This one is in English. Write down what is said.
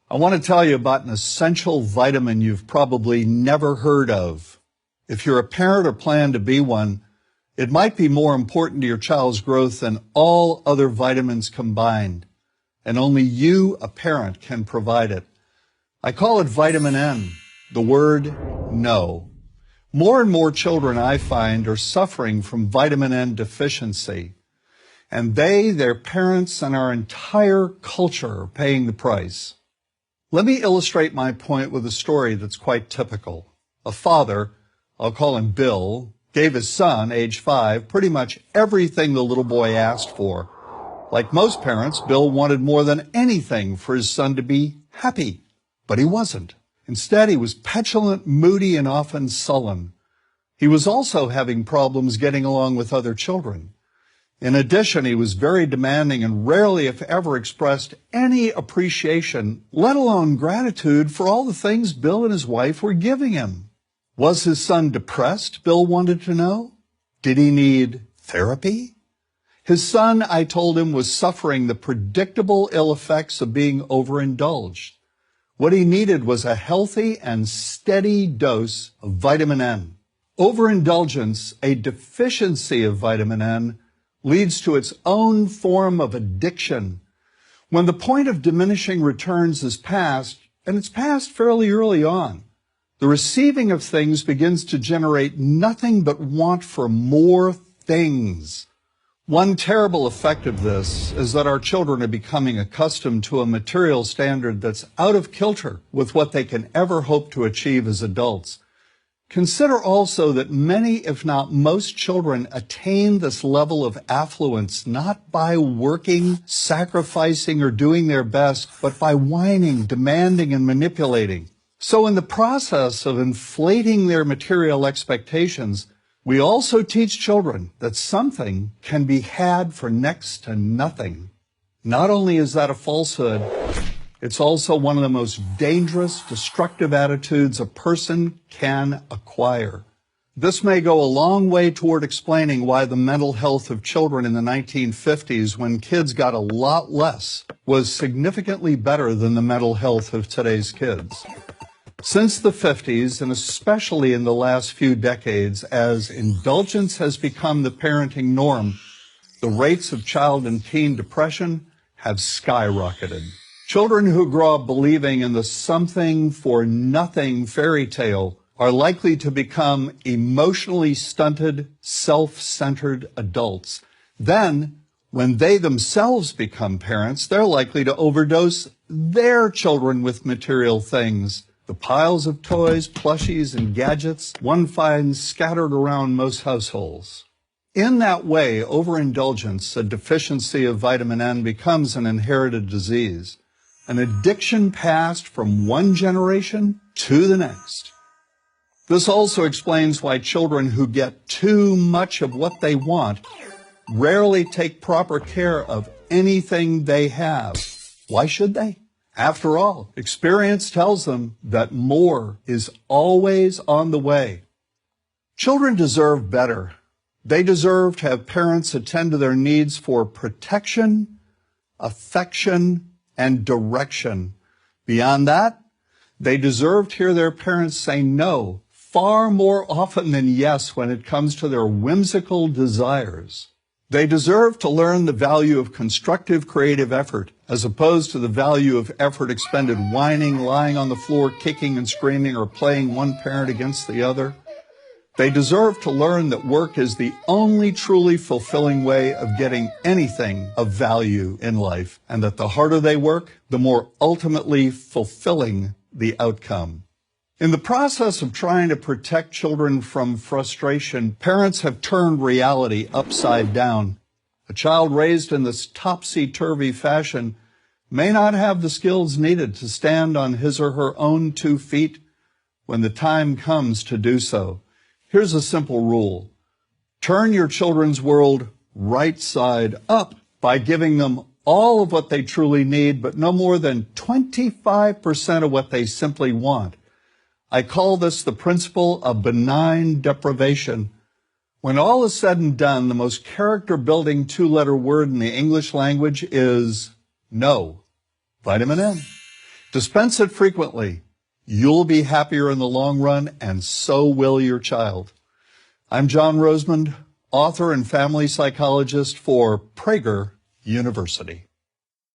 I want to tell you about an essential vitamin you've probably never heard of. If you're a parent or plan to be one, it might be more important to your child's growth than all other vitamins combined, and only you, a parent, can provide it. I call it vitamin N, the word no. More and more children, I find, are suffering from vitamin N deficiency, and they, their parents, and our entire culture are paying the price. Let me illustrate my point with a story that's quite typical. A father, I'll call him Bill, gave his son, age 5, pretty much everything the little boy asked for. Like most parents, Bill wanted more than anything for his son to be happy, but he wasn't. Instead, he was petulant, moody, and often sullen. He was also having problems getting along with other children. In addition, he was very demanding and rarely, if ever, expressed any appreciation, let alone gratitude, for all the things Bill and his wife were giving him. Was his son depressed, Bill wanted to know? Did he need therapy? His son, I told him, was suffering the predictable ill effects of being overindulged. What he needed was a healthy and steady dose of vitamin N. Overindulgence, a deficiency of vitamin N, leads to its own form of addiction. When the point of diminishing returns is passed, and it's passed fairly early on, the receiving of things begins to generate nothing but want for more things. One terrible effect of this is that our children are becoming accustomed to a material standard that's out of kilter with what they can ever hope to achieve as adults. Consider also that many, if not most, children attain this level of affluence not by working, sacrificing, or doing their best, but by whining, demanding, and manipulating. So in the process of inflating their material expectations, we also teach children that something can be had for next to nothing. Not only is that a falsehood, it's also one of the most dangerous, destructive attitudes a person can acquire. This may go a long way toward explaining why the mental health of children in the 1950s, when kids got a lot less, was significantly better than the mental health of today's kids. Since the 50s, and especially in the last few decades, as indulgence has become the parenting norm, the rates of child and teen depression have skyrocketed. Children who grow up believing in the something for nothing fairy tale are likely to become emotionally stunted, self-centered adults. Then, when they themselves become parents, they're likely to overdose their children with material things. The piles of toys, plushies, and gadgets one finds scattered around most households. In that way, overindulgence, a deficiency of vitamin N, becomes an inherited disease, an addiction passed from one generation to the next. This also explains why children who get too much of what they want rarely take proper care of anything they have. Why should they? After all, experience tells them that more is always on the way. Children deserve better. They deserve to have parents attend to their needs for protection, affection, and direction. Beyond that, they deserve to hear their parents say no far more often than yes when it comes to their whimsical desires. They deserve to learn the value of constructive creative effort as opposed to the value of effort expended whining, lying on the floor, kicking and screaming, or playing one parent against the other. They deserve to learn that work is the only truly fulfilling way of getting anything of value in life, and that the harder they work, the more ultimately fulfilling the outcome. In the process of trying to protect children from frustration, parents have turned reality upside down. A child raised in this topsy-turvy fashion may not have the skills needed to stand on his or her own 2 feet when the time comes to do so. Here's a simple rule. Turn your children's world right side up by giving them all of what they truly need, but no more than 25% of what they simply want. I call this the principle of benign deprivation. When all is said and done, the most character-building 2-letter word in the English language is no. Vitamin N. Dispense it frequently. You'll be happier in the long run, and so will your child. I'm John Rosemond, author and family psychologist for Prager University.